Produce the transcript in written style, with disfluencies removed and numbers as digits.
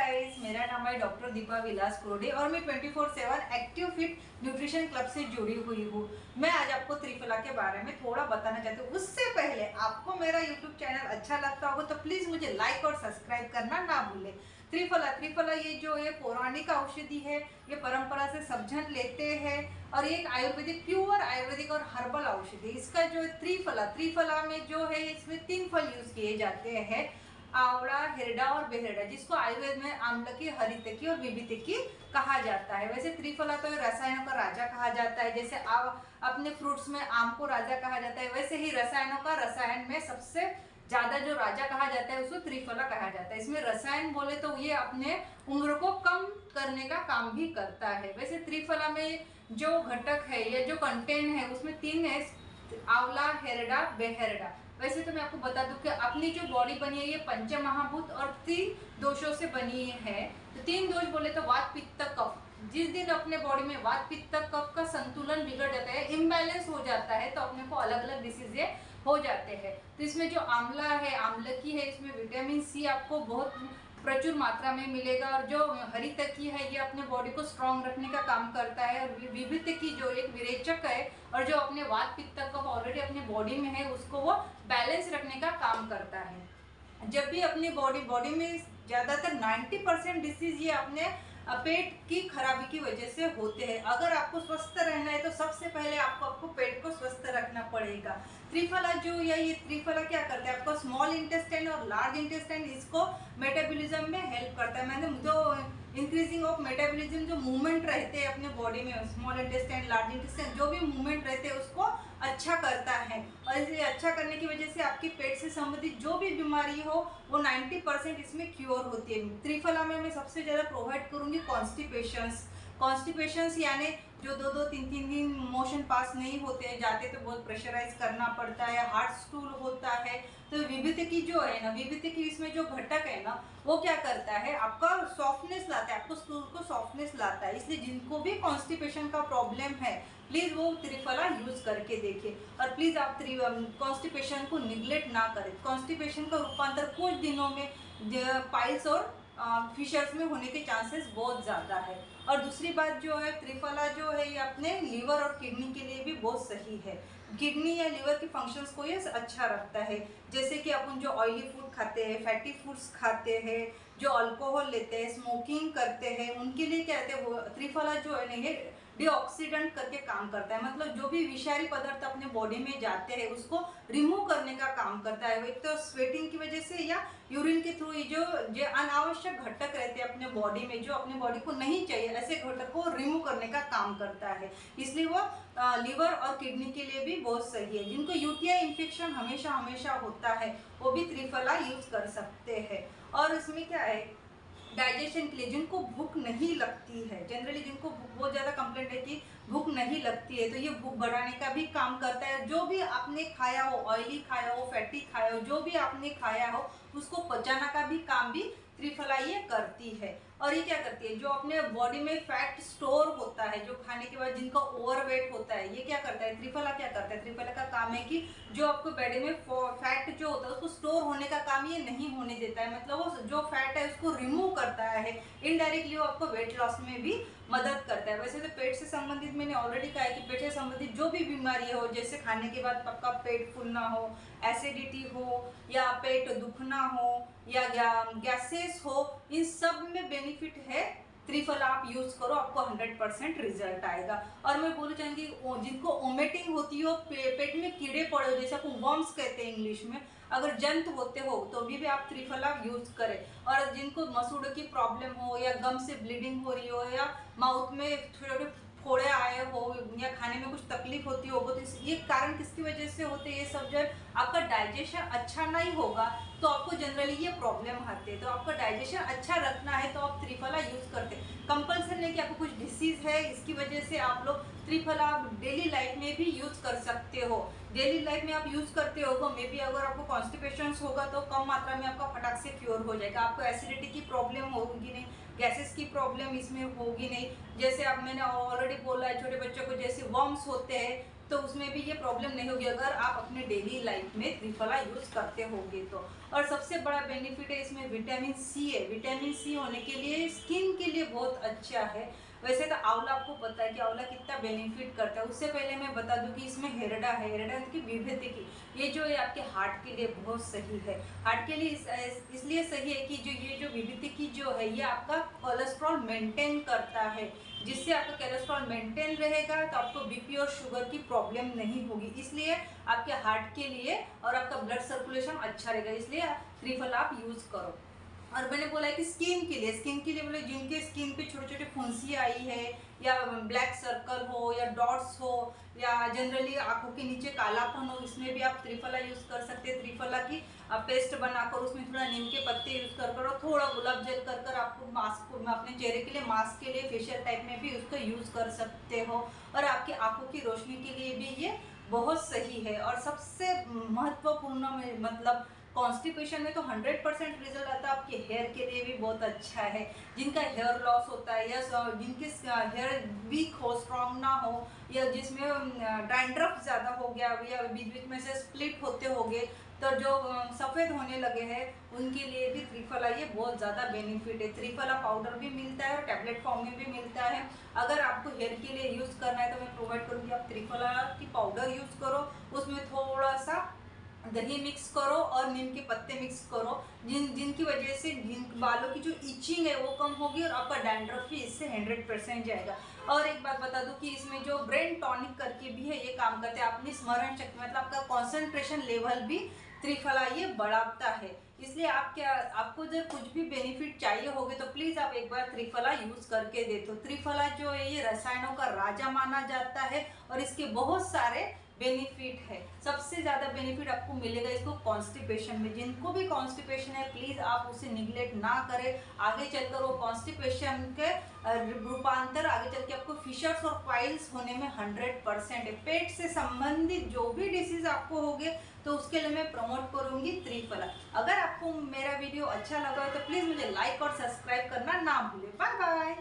Guys, मेरा नाम है डॉक्टर दीपा विलास कोरडे और मैं 24/7 एक्टिव फिट न्यूट्रिशन क्लब से जुड़ी हुई हूँ। मैं आज आपको त्रिफला के बारे में थोड़ा बताना चाहती हूँ। उससे पहले आपको मेरा यूट्यूब चैनल अच्छा लगता होगा तो प्लीज मुझे लाइक और सब्सक्राइब करना ना भूलें। त्रिफला ये जो ये पौराणिक औषधि है, ये परंपरा से सब जन लेते हैं और ये एक आयुर्वेदिक प्योर आयुर्वेदिक और हर्बल औषधि। इसका जो त्रिफला में जो है इसमें 3 फल यूज किए जाते हैं, आवड़ा, हिरडा और बेहरडा, जिसको आयुर्वेद में आम्लकी, हरितकी और विभितकी कहा जाता है। वैसे त्रिफला तो रसायनों का राजा कहा जाता है। जैसे अपने फ्रूट्स में आम को राजा कहा जाता है, वैसे ही रसायनों का रसायन में सबसे ज्यादा जो राजा कहा जाता है उसको त्रिफला कहा जाता है। इसमें रसायन बोले तो ये अपने उम्र को कम करने का काम भी करता है। वैसे त्रिफला में जो घटक है या जो कंटेंट है उसमें 3 है, आंवला, हेरडा, बेहरडा। वैसे तो मैं आपको बता दूं कि अपनी जो बॉडी बनी है ये पंच महाभूत और 3 दोषों से बनी है। तो 3 दोष बोले तो वात, पित्त, कफ। जिस दिन अपने बॉडी में वात, पित्त, कफ का संतुलन बिगड़ जाता है, इम्बैलेंस हो जाता है, तो अपने को अलग अलग डिसीजे हो जाते हैं। तो इसमें जो आंवला है, आम्लकी है, इसमें विटामिन सी आपको बहुत प्रचुर मात्रा में मिलेगा। और जो हरितकी है ये अपने बॉडी को स्ट्रांग रखने का काम करता है। और विभितकी जो एक विरेचक है और जो अपने वात, पित्त, कफ ऑलरेडी अपने बॉडी में है उसको वो बैलेंस रखने का काम करता है। जब भी अपनी बॉडी में ज्यादातर 90% डिसीज ये अपने पेट की खराबी की वजह से होते हैं। अगर आपको स्वस्थ रहना है तो सबसे पहले आपको पेट को स्वस्थ रखना पड़ेगा। त्रिफला जो ये त्रिफला क्या करता है, आपको स्मॉल इंटेस्टाइन और लार्ज इंटेस्टाइन इसको मेटाबॉलिज्म में हेल्प करता है। मैंने जो इंक्रीजिंग ऑफ मेटाबॉलिज्म जो मूवमेंट रहते हैं अपने बॉडी में, स्मॉल इंटेस्टाइन, लार्ज इंटेस्टाइन जो भी मूवमेंट रहते हैं उसको अच्छा करता है। और इसलिए अच्छा करने की वजह से आपकी पेट से संबंधित जो भी बीमारी हो वो 90% इसमें क्योर होती है। त्रिफला में मैं सबसे ज़्यादा प्रोवाइड करूँगी कॉन्स्टिपेशंस यानी जो 2-2, 3-3 दिन मोशन पास नहीं होते जाते तो बहुत प्रेशराइज करना पड़ता है, हार्ट स्टूल होता है। तो विभितकी जो है ना, विभितकी इसमें जो घटक है ना वो क्या करता है, आपका सॉफ्टनेस लाता है, आपको स्टूल को सॉफ्टनेस लाता है। इसलिए जिनको भी कॉन्स्टिपेशन का प्रॉब्लम है प्लीज वो त्रिफला यूज करके देखिए। और प्लीज आप कॉन्स्टिपेशन को निग्लेक्ट ना करें। कॉन्स्टिपेशन का रूपांतर कुछ दिनों में पाइल्स और फिशर्स में होने के चांसेस बहुत ज़्यादा है। और दूसरी बात जो है, त्रिफला जो है ये अपने लीवर और किडनी के लिए भी बहुत सही है। किडनी या लीवर के फंक्शंस को ये अच्छा रखता है। जैसे कि अपन जो ऑयली फूड खाते हैं, फैटी फूड्स खाते हैं, जो अल्कोहल लेते हैं, स्मोकिंग करते हैं, उनके लिए क्या कहते हैं वो त्रिफला जो है ना ये डीऑक्सीडेंट करके काम करता है। मतलब जो भी विषारी पदार्थ अपने बॉडी में जाते हैं उसको रिमूव करने का काम करता है। एक तो स्वेटिंग की वजह से या यूरिन के थ्रू जो अनावश्यक घटक रहते हैं अपने बॉडी में, जो अपने बॉडी को नहीं चाहिए, ऐसे घटक को रिमूव करने का काम करता है। इसलिए वो लीवर और किडनी के लिए भी बहुत सही है। जिनको यूटीआई इन्फेक्शन हमेशा होता है वो भी त्रिफला यूज कर सकते हैं। और इसमें क्या है, डाइजेशन के लिए जिनको भूख नहीं लगती है, जनरली जिनको बहुत ज़्यादा कंप्लेंट है कि भूख नहीं लगती है, तो ये भूख बढ़ाने का भी काम करता है। जो भी आपने खाया हो, ऑयली खाया हो, फैटी खाया हो, जो भी आपने खाया हो उसको पचाना का भी काम भी त्रिफला ये करती है। और ये क्या करती है, जो अपने बॉडी में फैट स्टोर होता है, जो खाने के बाद जिनका ओवरवेट होता है, ये क्या करता है, त्रिफला क्या करता है, त्रिफला का काम है कि जो आपको बॉडी में फैट जो होता है उसको स्टोर होने का काम ये नहीं होने देता है। मतलब वो जो फैट है उसको रिमूव करता है। इनडायरेक्टली वो आपको वेट लॉस में भी मदद करता है। वैसे तो पेट से संबंधित मैंने ऑलरेडी कहा है कि पेट से संबंधित जो भी बीमारी हो, जैसे खाने के बाद पक्का पेट फूलना हो, एसिडिटी हो, या पेट दुखना हो, या गैसेस हो, इन सब में बेनिफिट है। त्रिफला आप यूज करो, आपको 100% रिजल्ट आएगा। और मैं बोलना चाहूंगी जिनको वोमिटिंग होती हो, पेट में कीड़े पड़े हो, जैसे आपको वर्म्स कहते हैं इंग्लिश में, अगर जंत होते हो तो भी आप त्रिफला यूज करें। और जिनको मसूड़ों की प्रॉब्लम हो, या गम से ब्लीडिंग हो रही हो, या माउथ में छोटे फोड़े आए हो, या खाने में कुछ तकलीफ होती हो, तो ये कारण किसकी वजह से होते हैं, ये सब जब आपका डाइजेशन अच्छा नहीं होगा तो आपको जनरली ये प्रॉब्लम आते हैं। तो आपका डाइजेशन अच्छा रखना है तो आप त्रिफला यूज करते हैं। कंपल्सन नहीं कि आपको कुछ डिसीज है इसकी वजह से आप लोग त्रिफला आप डेली लाइफ में भी यूज कर सकते हो। डेली लाइफ में आप यूज करते हो, मे बी अगर आपको कॉन्स्टिपेशन होगा तो कम मात्रा में आपका फटाक से क्योर हो जाएगा। आपको एसिडिटी की प्रॉब्लम होगी नहीं, गैसेस की प्रॉब्लम इसमें होगी नहीं। जैसे अब मैंने ऑलरेडी बोला है, छोटे बच्चों को जैसे वर्म्स होते हैं, तो उसमें भी ये प्रॉब्लम नहीं होगी अगर आप अपने डेली लाइफ में त्रिफला यूज करते होगे तो। और सबसे बड़ा बेनिफिट है इसमें विटामिन सी है। विटामिन सी होने के लिए स्किन के लिए बहुत अच्छा है। वैसे तो आंवला आपको पता है कि आंवला कितना बेनिफिट करता है। उससे पहले मैं बता दूं कि इसमें हेरडा है। हेरडा की विभूति की ये जो है आपके हार्ट के लिए बहुत सही है। हार्ट के लिए इसलिए सही है कि ये जो विभूति की जो है ये आपका कोलेस्ट्रॉल मेंटेन करता है। जिससे आपका कोलेस्ट्रॉल मेंटेन रहेगा तो आपको बीपी और शुगर की प्रॉब्लम नहीं होगी। इसलिए आपके हार्ट के लिए और आपका ब्लड सर्कुलेशन अच्छा रहेगा। इसलिए त्रिफला आप यूज करो। और मैंने बोला है कि स्किन के लिए बोले जिनके स्किन पे छोटे छोटे फुंसी आई है या ब्लैक सर्कल हो या डॉट्स हो या जनरली आंखों के नीचे कालापन हो, इसमें भी आप त्रिफला यूज कर सकते हैं। त्रिफला की पेस्ट बनाकर उसमें थोड़ा नीम के पत्ते यूज कर और थोड़ा गुलाब जल कर आपको मास्क अपने चेहरे के लिए, मास्क के लिए, फेशियल टाइप में भी उसको यूज कर सकते हो। और आपकी आंखों की रोशनी के लिए भी ये बहुत सही है। और सबसे महत्वपूर्ण में मतलब कॉन्स्टिपेशन में तो 100% रिजल्ट आता है। आपके हेयर के लिए भी बहुत अच्छा है। जिनका हेयर लॉस होता है या जिनके हेयर वीक हो, स्ट्रांग ना हो, या जिसमें डैंड्रफ ज़्यादा हो गया या बीच बीच में से स्प्लिट होते होंगे तो जो सफ़ेद होने लगे हैं उनके लिए भी त्रिफला ये बहुत ज़्यादा बेनिफिट है। त्रिफला पाउडर भी मिलता है और टैबलेट फॉर्म में भी मिलता है। अगर आपको हेयर के लिए यूज़ करना है तो मैं प्रोवाइड करूँगी आप त्रिफला की पाउडर यूज़ करो। उसमें थोड़ा सा दही मिक्स करो और नीम के पत्ते मिक्स करो, जिनकी वजह से जिन बालों की जो इचिंग है वो कम होगी और आपका डैंड्रफ भी इससे 100% जाएगा। और एक बात बता दूं कि इसमें जो ब्रेन टॉनिक करके भी है ये काम करते हैं। अपनी स्मरण शक्ति मतलब आपका कंसंट्रेशन लेवल भी त्रिफला ये बढ़ाता है। इसलिए आपको जब कुछ भी बेनिफिट चाहिए होगे तो प्लीज़ आप एक बार त्रिफला यूज़ करके देखो। त्रिफला जो है ये रसायनों का राजा माना जाता है और इसके बहुत सारे बेनिफिट है। सबसे ज़्यादा बेनिफिट आपको मिलेगा इसको कॉन्स्टिपेशन में। जिनको भी कॉन्स्टिपेशन है प्लीज़ आप उसे निगलेक्ट ना करें। आगे चलकर वो कॉन्स्टिपेशन के रूपांतर आगे चल के आपको फिशर्स और पाइल्स होने में 100% है। पेट से संबंधित जो भी डिसीज आपको होगे तो उसके लिए मैं प्रमोट करूंगी त्रिफला। अगर आपको मेरा वीडियो अच्छा लगा हो तो प्लीज़ मुझे लाइक और सब्सक्राइब करना ना भूलें। Bye bye.